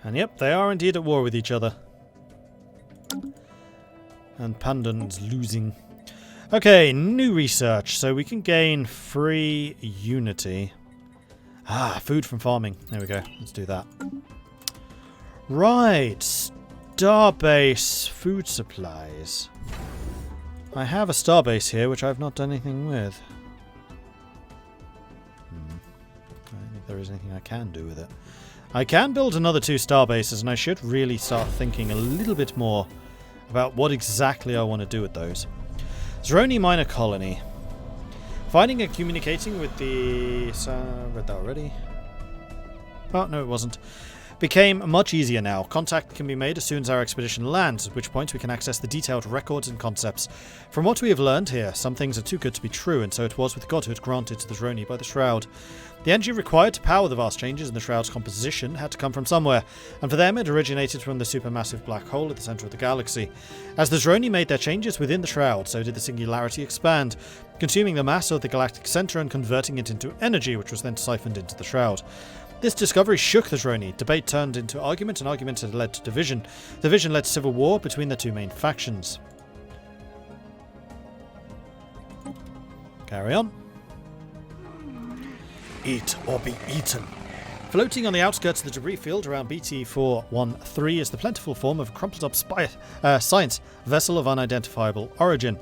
And yep, they are indeed at war with each other. And Pandan's losing. Okay, new research. So we can gain free unity. Ah, food from farming. There we go. Let's do that. Right. Starbase food supplies. I have a starbase here, which I've not done anything with. I don't think there is anything I can do with it. I can build another 2 starbases, and I should really start thinking a little bit more about what exactly I want to do with those. Zroni Minor Colony. Finding and communicating with the... read that already. Oh, no it wasn't. Became much easier now. Contact can be made as soon as our expedition lands, at which point we can access the detailed records and concepts. From what we have learned here, some things are too good to be true, and so it was with godhood granted to the Zroni by the Shroud. The energy required to power the vast changes in the Shroud's composition had to come from somewhere, and for them it originated from the supermassive black hole at the centre of the galaxy. As the Zroni made their changes within the Shroud, so did the singularity expand, consuming the mass of the galactic centre and converting it into energy, which was then siphoned into the Shroud. This discovery shook the Zroni. Debate turned into argument, and argument had led to division. Division led to civil war between the 2 main factions. Carry on. Eat or be eaten. Floating on the outskirts of the debris field around BT-413 is the plentiful form of a crumpled-up science vessel of unidentifiable origin.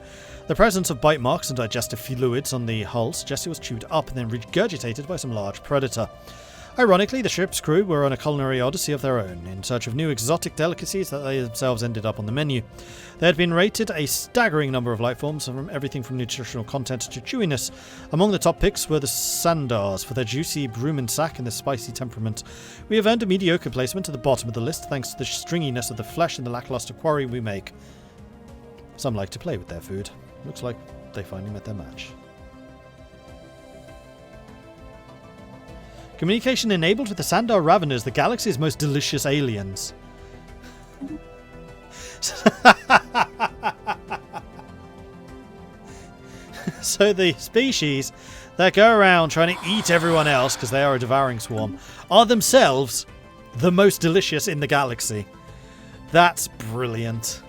The presence of bite marks and digestive fluids on the hull suggests it was chewed up and then regurgitated by some large predator. Ironically, the ship's crew were on a culinary odyssey of their own, in search of new exotic delicacies that they themselves ended up on the menu. They had been rated a staggering number of lifeforms, from everything from nutritional content to chewiness. Among the top picks were the Sandars, for their juicy broom and sack and their spicy temperament. We have earned a mediocre placement at the bottom of the list thanks to the stringiness of the flesh and the lackluster quarry we make. Some like to play with their food. Looks like they finally met their match. Communication enabled with the Sandar Raveners, the galaxy's most delicious aliens. So the species that go around trying to eat everyone else because they are a devouring swarm are themselves the most delicious in the galaxy. That's brilliant.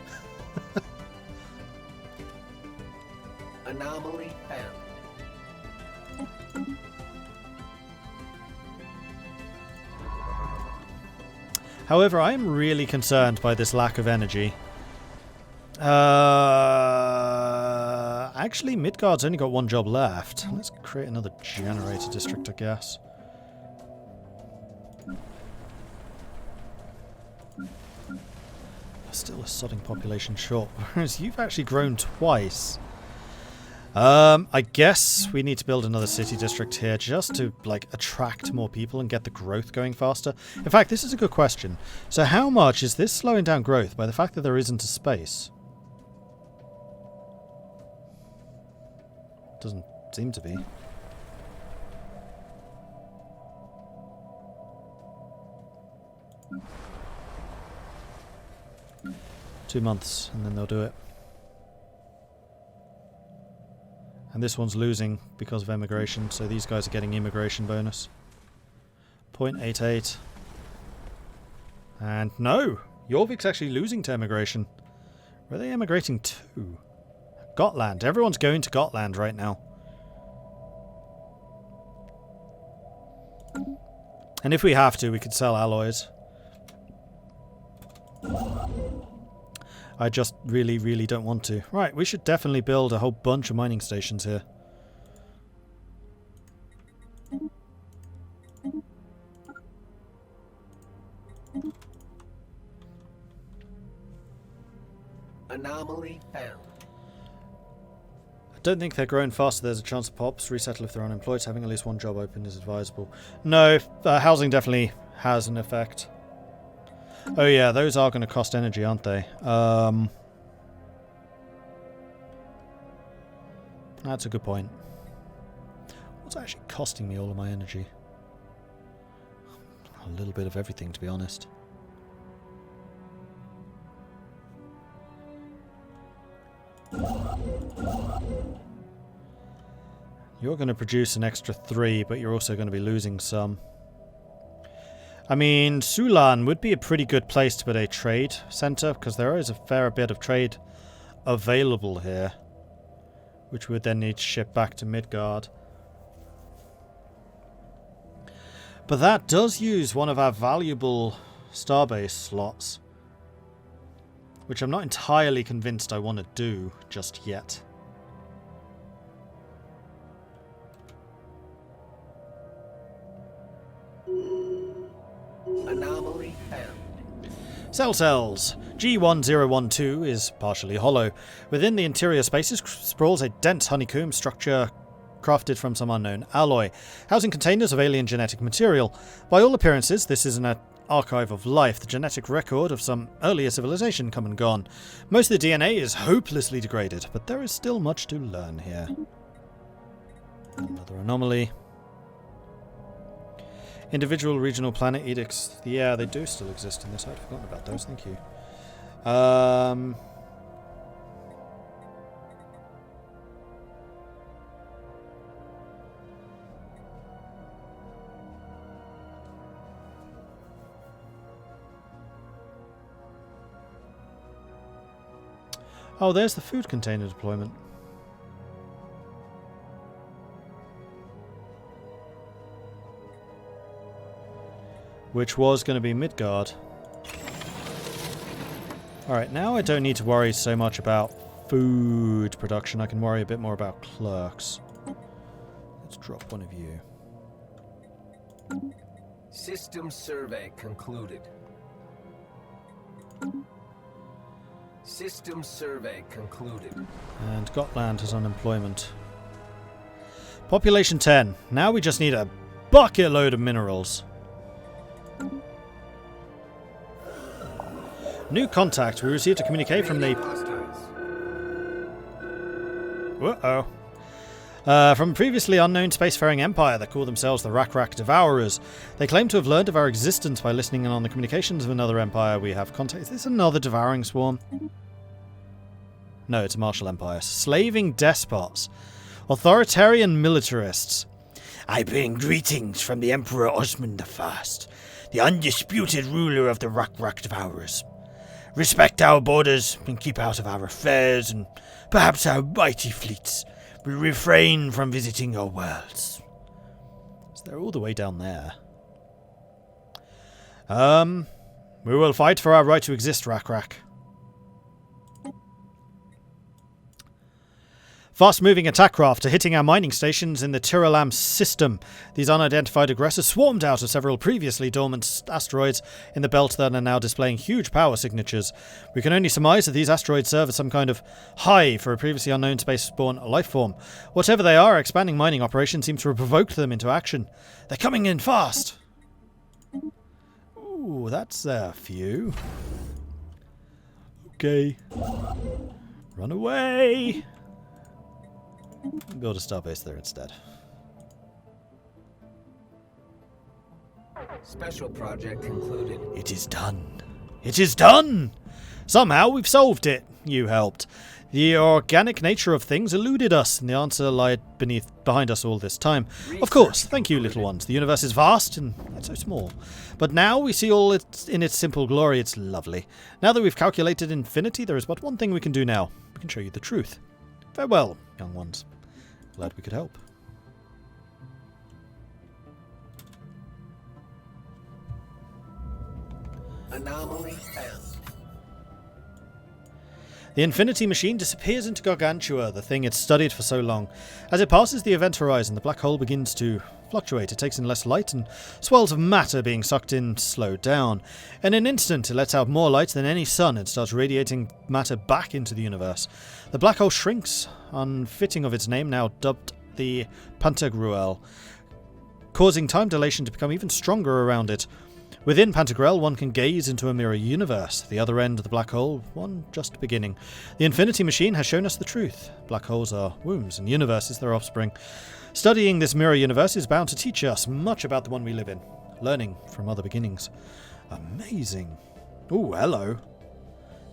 Anomaly found. However, I am really concerned by this lack of energy. Actually, Midgard's only got 1 job left. Let's create another generator district, I guess. Still a sodding population short, whereas you've actually grown twice. I guess we need to build another city district here just to, like, attract more people and get the growth going faster. In fact, this is a good question. So how much is this slowing down growth by the fact that there isn't a space? Doesn't seem to be. Two months, and then they'll do it. And this one's losing because of emigration, so these guys are getting immigration bonus. 0.88. And no! Jorvik's actually losing to emigration. Where are they emigrating to? Gotland. Everyone's going to Gotland right now. And if we have to, we could sell alloys. I just really, really don't want to. Right, we should definitely build a whole bunch of mining stations here. Anomaly found. I don't think they're growing faster. There's a chance of pops. Resettle if they're unemployed. Having at least 1 job open is advisable. No, housing definitely has an effect. Oh yeah, those are going to cost energy, aren't they? That's a good point. What's actually costing me all of my energy? A little bit of everything, to be honest. You're going to produce an extra 3, but you're also going to be losing some. I mean, Sulan would be a pretty good place to put a trade center, because there is a fair bit of trade available here, which would then need to ship back to Midgard. But that does use one of our valuable starbase slots, which I'm not entirely convinced I want to do just yet. Anomaly found. Cells. G1012 is partially hollow. Within the interior spaces sprawls a dense honeycomb structure crafted from some unknown alloy, housing containers of alien genetic material. By all appearances, this is an archive of life, the genetic record of some earlier civilization come and gone. Most of the DNA is hopelessly degraded, but there is still much to learn here. Another anomaly. Individual regional planet edicts. Yeah, they do still exist in this. I'd forgotten about those. Thank you. Oh, there's the food container deployment. Which was going to be Midgard. Alright, now I don't need to worry so much about food production. I can worry a bit more about clerks. Let's drop one of you. System survey concluded. System survey concluded. And Gotland has unemployment. Population 10. Now we just need a bucket load of minerals. New contact. We received a communique from the... Uh-oh. From a previously unknown spacefaring empire that call themselves the Rak Devourers. They claim to have learned of our existence by listening in on the communications of another empire we have contact. Is this another devouring swarm? No, it's a martial empire. Slaving despots. Authoritarian militarists. I bring greetings from the Emperor Osmond I, the undisputed ruler of the Rak Devourers. Respect our borders and keep out of our affairs, and perhaps our mighty fleets will refrain from visiting your worlds. So they're all the way down there. We will fight for our right to exist, Rak. Fast-moving attack craft are hitting our mining stations in the Tiralam system. These unidentified aggressors swarmed out of several previously dormant asteroids in the belt that are now displaying huge power signatures. We can only surmise that these asteroids serve as some kind of hive for a previously unknown space-borne life form. Whatever they are, expanding mining operations seem to have provoked them into action. They're coming in fast! Ooh, that's a few. Okay. Run away! Build a starbase there instead. Special project concluded. It is done. It is done! Somehow we've solved it. You helped. The organic nature of things eluded us, and the answer lied behind us all this time. Of course, thank you, little ones. The universe is vast, and it's so small. But now we see all in its simple glory. It's lovely. Now that we've calculated infinity, there is but one thing we can do now. We can show you the truth. Farewell, young ones. Glad we could help. Anomaly found. The Infinity Machine disappears into Gargantua, the thing it's studied for so long. As it passes the event horizon, the black hole begins to fluctuate. It takes in less light, and swirls of matter being sucked in slow down. In an instant, it lets out more light than any sun and starts radiating matter back into the universe. The black hole shrinks, unfitting of its name, now dubbed the Pantagruel, causing time dilation to become even stronger around it. Within Pantagruel, one can gaze into a mirror universe. The other end of the black hole, one just beginning. The Infinity Machine has shown us the truth. Black holes are wombs, and universes their offspring. Studying this mirror universe is bound to teach us much about the one we live in. Learning from other beginnings. Amazing. Ooh, hello.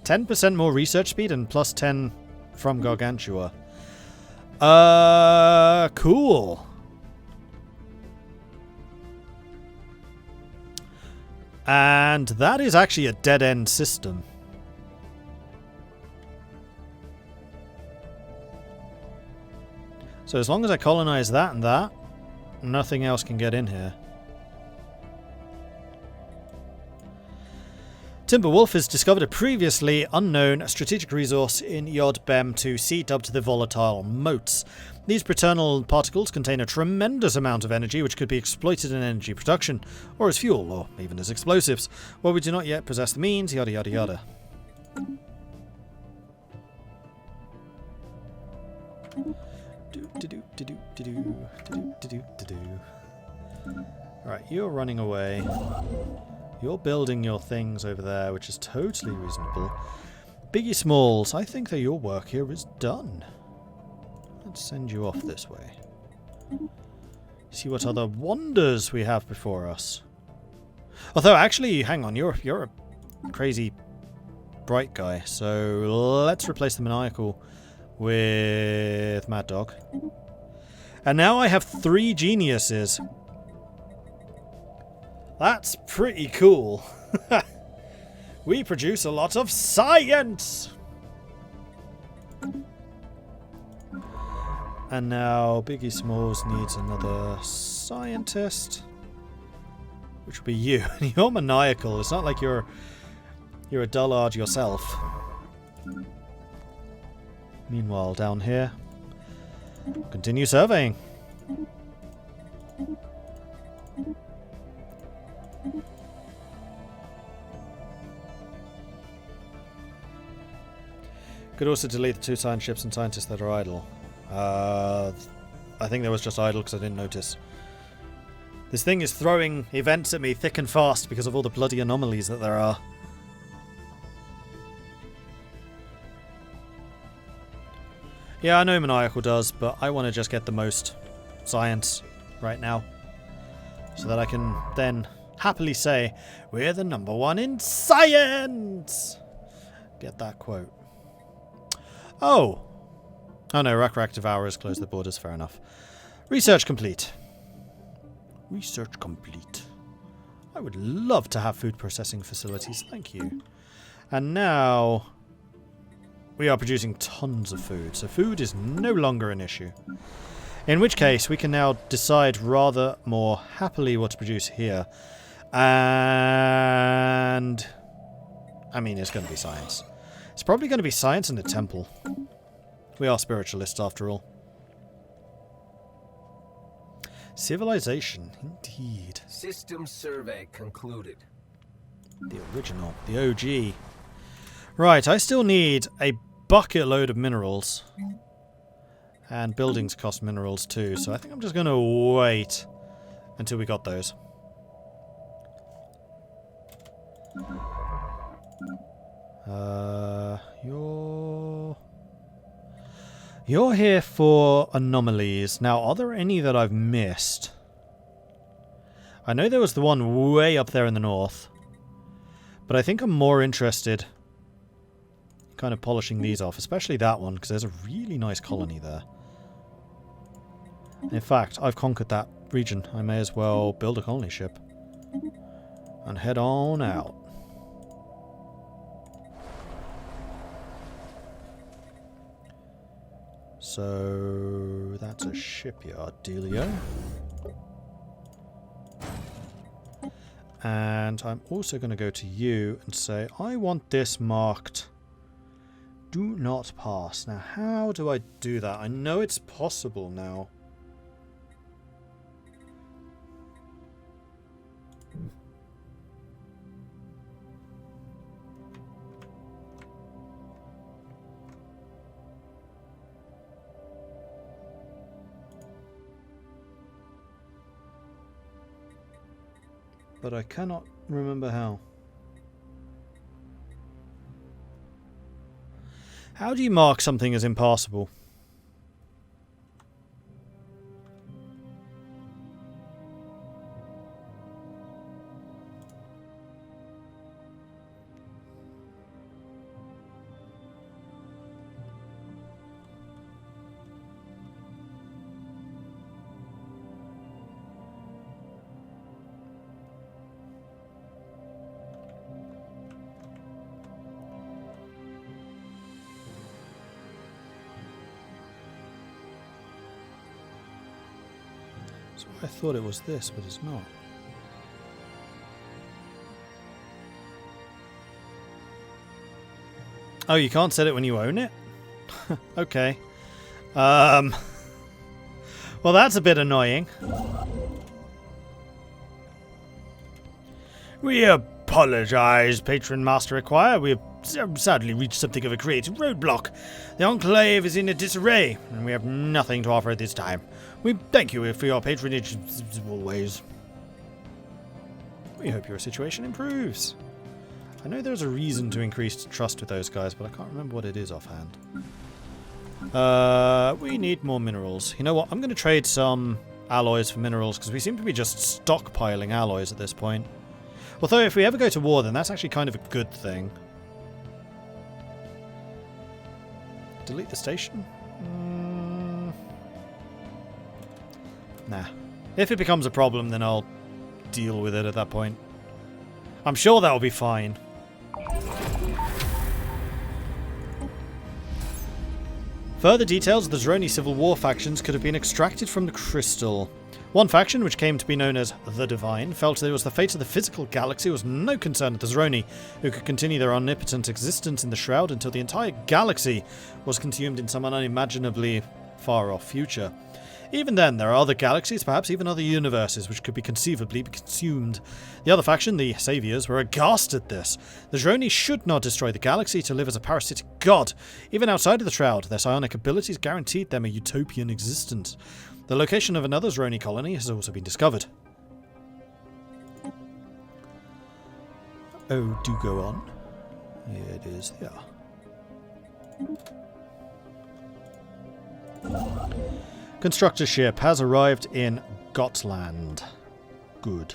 10% more research speed and plus 10 from Gargantua. Cool. And that is actually a dead-end system. So as long as I colonize that and that, nothing else can get in here. Timberwolf has discovered a previously unknown strategic resource in Yod Bem 2C dubbed the volatile motes. These paternal particles contain a tremendous amount of energy which could be exploited in energy production, or as fuel, or even as explosives. While we do not yet possess the means, yada yada yada. Alright, you're running away. You're building your things over there, which is totally reasonable. Biggie Smalls, I think that your work here is done. Let's send you off this way. See what other wonders we have before us. Although, actually, hang on, you're a crazy bright guy. So let's replace the Maniacal with Mad Dog. And now I have 3 geniuses. That's pretty cool. We produce a lot of science! And now Biggie Smalls needs another scientist. Which would be you. You're maniacal. It's not like you're a dullard yourself. Meanwhile, down here, continue surveying. Could also delete the 2 science ships and scientists that are idle. I think that was just idle because I didn't notice. This thing is throwing events at me thick and fast because of all the bloody anomalies that there are. Yeah, I know Maniacal does, but I want to just get the most science right now. So that I can then happily say, we're the #1 in science! Get that quote. Oh! Oh no, Reactive Hours closed the borders, fair enough. Research complete. Research complete. I would love to have food processing facilities, thank you. And now we are producing tons of food, so food is no longer an issue. In which case, we can now decide rather more happily what to produce here. And I mean, it's going to be science. It's probably going to be science and a temple. We are spiritualists, after all. Civilization, indeed. System survey concluded. The original, the OG. Right, I still need a bucket load of minerals. And buildings cost minerals too, so I think I'm just going to wait until we got those. You're here for anomalies. Now, are there any that I've missed? I know there was the one way up there in the north. But I think I'm more interested in kind of polishing these off. Especially that one, because there's a really nice colony there. In fact, I've conquered that region. I may as well build a colony ship. And head on out. So that's a shipyard dealio. And I'm also going to go to you and say, I want this marked do not pass. Now, how do I do that? I know it's possible now. But I cannot remember how. How do you mark something as impassable? So I thought it was this, but it's not. Oh, you can't set it when you own it? Okay. Well, that's a bit annoying. We apologize, Patron Master Acquire. We have sadly reached something of a creative roadblock. The Enclave is in a disarray, and we have nothing to offer at this time. We thank you for your patronage as always. We hope your situation improves. I know there's a reason to increase trust with those guys, but I can't remember what it is offhand. We need more minerals. You know what? I'm going to trade some alloys for minerals, because we seem to be just stockpiling alloys at this point. Although, if we ever go to war, then that's actually kind of a good thing. Delete the station? Nah. If it becomes a problem, then I'll deal with it at that point. I'm sure that'll be fine. Further details of the Zeroni Civil War factions could have been extracted from the crystal. One faction, which came to be known as the Divine, felt that it was the fate of the physical galaxy was no concern of the Zeroni, who could continue their omnipotent existence in the Shroud until the entire galaxy was consumed in some unimaginably far-off future. Even then, there are other galaxies, perhaps even other universes, which could be conceivably consumed. The other faction, the Saviors, were aghast at this. The Zeroni should not destroy the galaxy to live as a parasitic god. Even outside of the Shroud, their psionic abilities guaranteed them a utopian existence. The location of another Vinlandic colony has also been discovered. Oh, do go on. It is here. Constructor ship has arrived in Gotland. Good.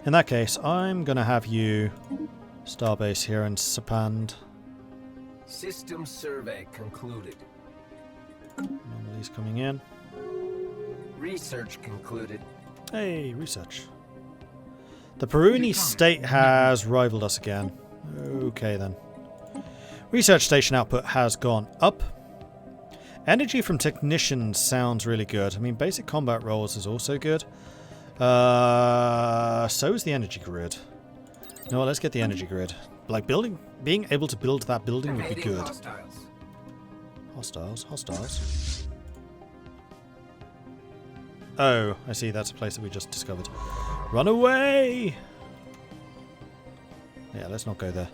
In that case, I'm going to have you starbase here in Sapand. System survey concluded. Anomalies coming in. Research concluded. Hey, research. The Peruni state has rivaled us again. Okay then. Research station output has gone up. Energy from technicians sounds really good. I mean, basic combat rolls is also good. So is the energy grid. No, let's get the energy grid. Like being able to build that building would be good. Hostiles. Oh, I see. That's a place that we just discovered. Run away! Yeah, let's not go there.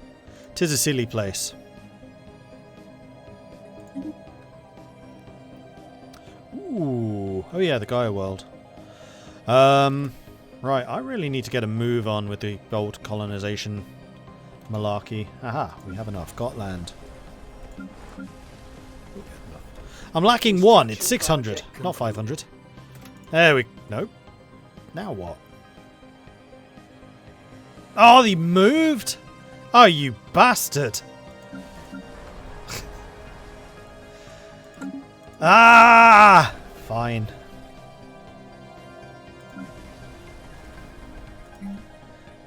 'Tis a silly place. Ooh. Oh yeah, the Gaia world. Right, I really need to get a move on with the old colonization malarkey. Aha, we have enough. Gotland. I'm lacking one. It's 600, not 500. There we... Nope. Now what? Oh, he moved? Oh, you bastard. Ah! Fine.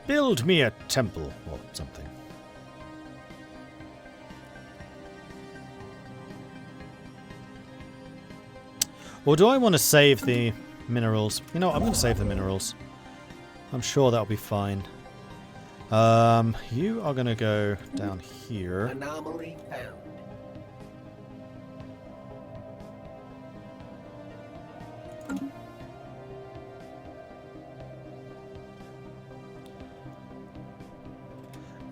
Build me a temple or something. Or do I want to save the minerals? You know, I'm going to save the minerals. I'm sure that'll be fine. You are going to go down here. Anomaly found.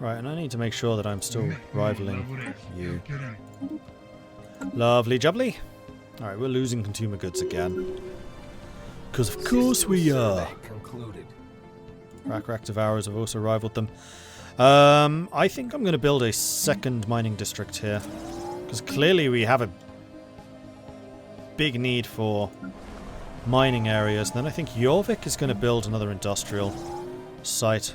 Right, and I need to make sure that I'm still rivaling you. Lovely jubbly. Alright, we're losing consumer goods again. Because of course we are. Rack Devourers have also rivaled them. I think I'm going to build a second mining district here. Because clearly we have a big need for mining areas. Then I think Jorvik is going to build another industrial site.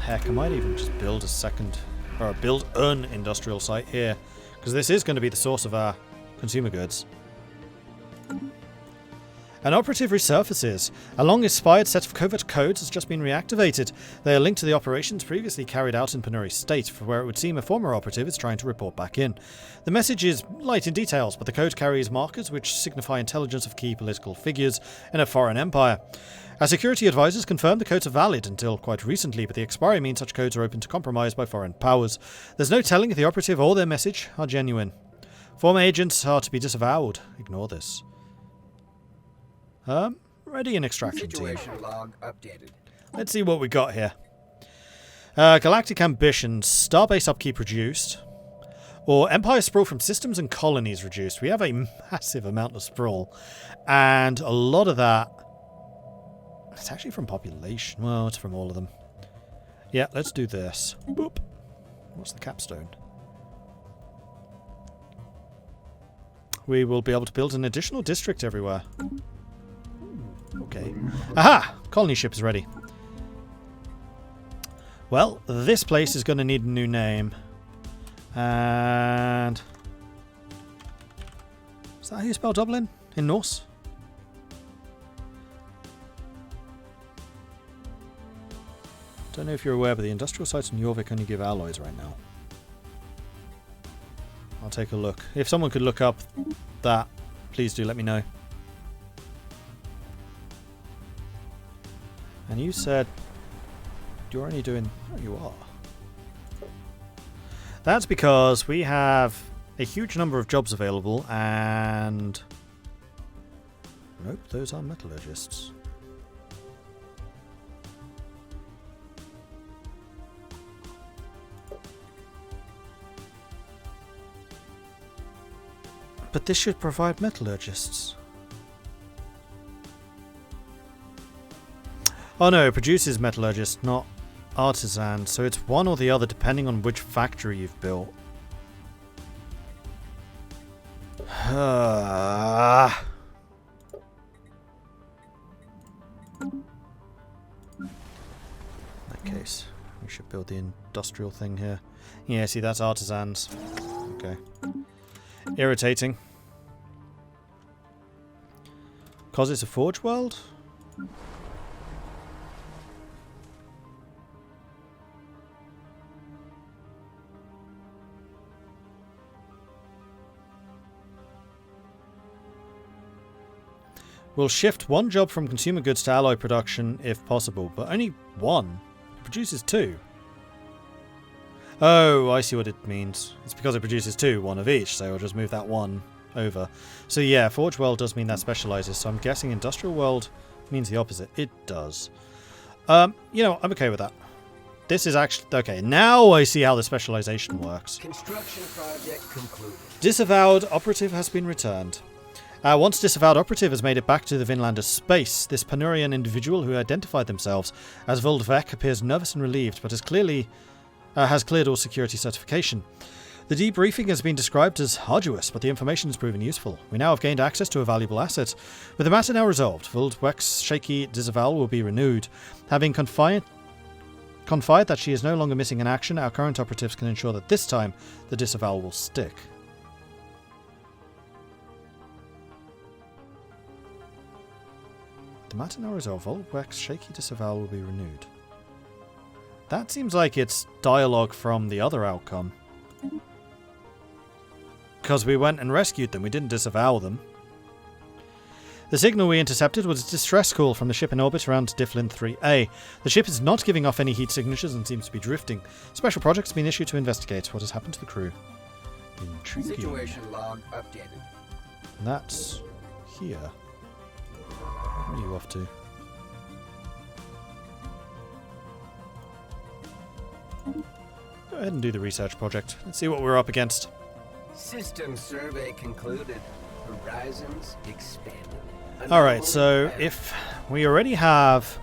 Heck, I might even just build a second, or build an industrial site here, because this is going to be the source of our consumer goods. An operative resurfaces. A long-expired set of covert codes has just been reactivated. They are linked to the operations previously carried out in Penuri State, where it would seem a former operative is trying to report back in. The message is light in details, but the code carries markers which signify intelligence of key political figures in a foreign empire. Our security advisors confirmed the codes are valid until quite recently, but the expiry means such codes are open to compromise by foreign powers. There's no telling if the operative or their message are genuine. Former agents are to be disavowed. Ignore this. Ready an extraction team. Situation log updated. Let's see what we got here. Galactic Ambitions, Starbase upkeep reduced, or Empire sprawl from systems and colonies reduced. We have a massive amount of sprawl, and a lot of that, it's actually from population. Well, it's from all of them. Yeah, let's do this. Boop. What's the capstone? We will be able to build an additional district everywhere. Okay. Aha! Colony ship is ready. Well, this place is going to need a new name. And... is that how you spell Dublin? In Norse? Don't know if you're aware, but the industrial sites in Jorvik only give alloys right now. I'll take a look. If someone could look up that, please do let me know. And you said you're only doing... oh, you are. That's because we have a huge number of jobs available and... nope, those are metallurgists. But this should provide metallurgists. Oh no, it produces metallurgists, not artisans, so it's one or the other depending on which factory you've built. In that case, we should build the industrial thing here. Yeah, see, that's artisans. Okay. Irritating. Cause it's a forge world? We'll shift one job from consumer goods to alloy production if possible, but only one. It produces two. Oh, I see what it means. It's because it produces two, one of each, so I'll just move that one over. So yeah, Forge World does mean that specializes, so I'm guessing Industrial World means the opposite. It does. You know, I'm okay with that. This is actually... okay, now I see how the specialization works. Construction project concluded. Disavowed operative has been returned. Once disavowed operative has made it back to the Vinlander space, this Penurian individual who identified themselves as Voldvek appears nervous and relieved, but has cleared all security certification. The debriefing has been described as arduous, but the information has proven useful. We now have gained access to a valuable asset. With the matter now resolved, Voldvek's shaky disavowal will be renewed. Having confide that she is no longer missing in action, our current operatives can ensure that this time the disavowal will stick. The matter now resolved, Voldvek's shaky disavowal will be renewed. That seems like it's dialogue from the other outcome. Because we went and rescued them, we didn't disavow them. The signal we intercepted was a distress call from the ship in orbit around Difflin 3A. The ship is not giving off any heat signatures and seems to be drifting. Special project has been issued to investigate what has happened to the crew. Intriguing. Situation log updated. And that's here. Where are you off to? Go ahead and do the research project. Let's see what we're up against. System survey concluded. Horizons expanded. Alright, so if we already have...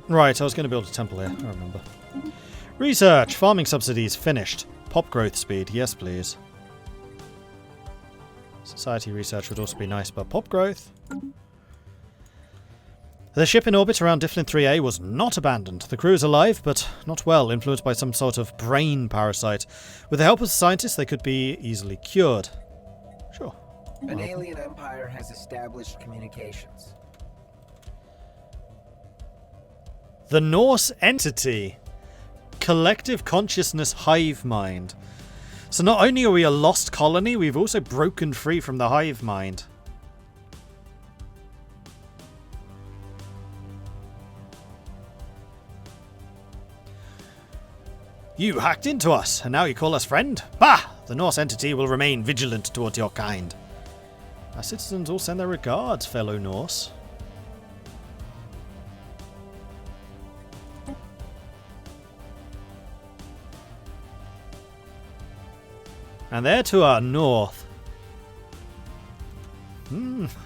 right, I was going to build a temple here, I remember. Research! Farming subsidies finished. Pop growth speed, yes please. Society research would also be nice, but pop growth... The ship in orbit around Difflin 3A was not abandoned. The crew is alive, but not well, influenced by some sort of brain parasite. With the help of scientists, they could be easily cured. Sure. An alien empire has established communications. The Norse entity. Collective consciousness hive mind. So not only are we a lost colony, we've also broken free from the hive mind. You hacked into us, and now you call us friend? Bah! The Norse entity will remain vigilant towards your kind. Our citizens all send their regards, fellow Norse. And they're to our north.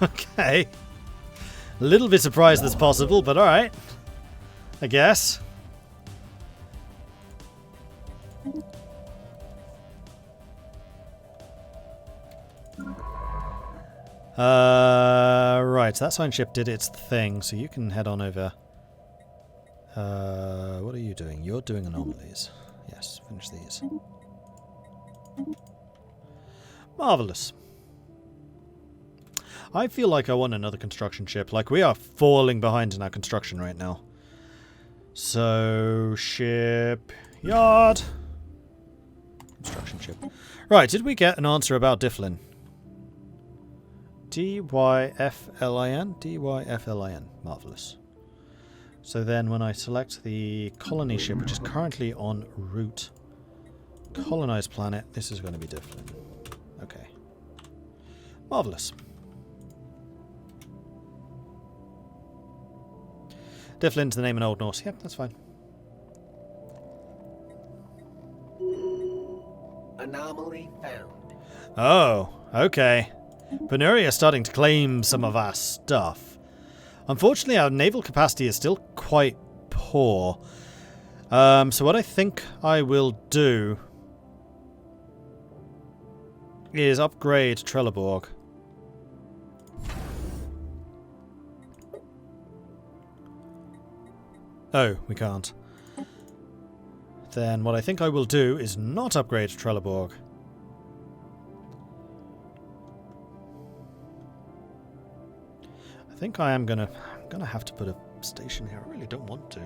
Okay. A little bit surprised that's possible, but alright. I guess. Right, that sign ship did its thing, so you can head on over. What are you doing? You're doing anomalies. Yes, finish these. Marvellous. I feel like I want another construction ship. Like, we are falling behind in our construction right now. So, ship yard. Construction ship. Right, did we get an answer about Dyflin? D-Y-F-L-I-N? D-Y-F-L-I-N. Marvellous. So then when I select the colony ship, which is currently en route, colonized planet, this is going to be Dyflin. Okay. Marvellous. Dyflin's the name in Old Norse. Yep, that's fine. Anomaly found. Oh, okay. Venuria is starting to claim some of our stuff. Unfortunately, our naval capacity is still quite poor. So what I think I will do is upgrade Trelleborg. Oh, we can't. Then what I think I will do is not upgrade Trelleborg. I think I am gonna have to put a station here. I really don't want to.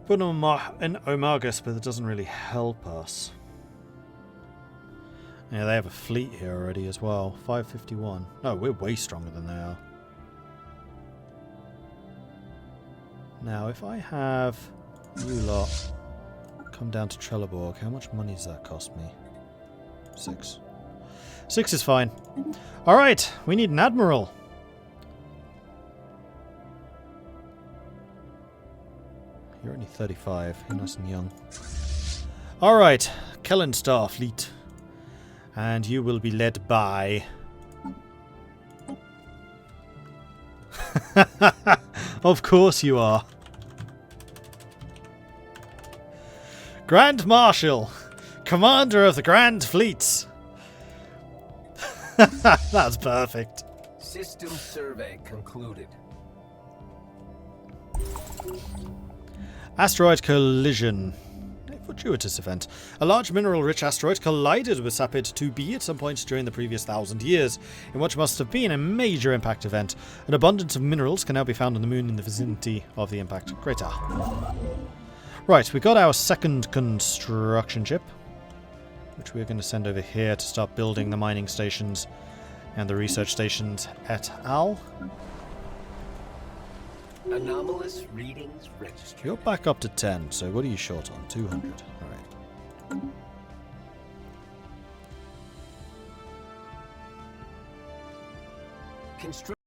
Put in Omagus, but it doesn't really help us. Yeah, they have a fleet here already as well. 551. No, we're way stronger than they are. Now, if I have you lot come down to Trelleborg, how much money does that cost me? 6. 6 is fine. Alright, we need an admiral. You're only 35. You're nice and young. Alright, Kellen Starfleet. And you will be led by... Of course you are. Grand Marshal, Commander of the Grand Fleets. That's perfect. System survey concluded. Asteroid collision. A fortuitous event. A large mineral-rich asteroid collided with Sapid 2b at some point during the previous 1,000 years, in what must have been a major impact event. An abundance of minerals can now be found on the moon in the vicinity of the impact crater. Right, we got our second construction ship, which we're going to send over here to start building the mining stations and the research stations et al. Anomalous readings registered. You're back up to 10, so what are you short on? 200. Alright. Construction.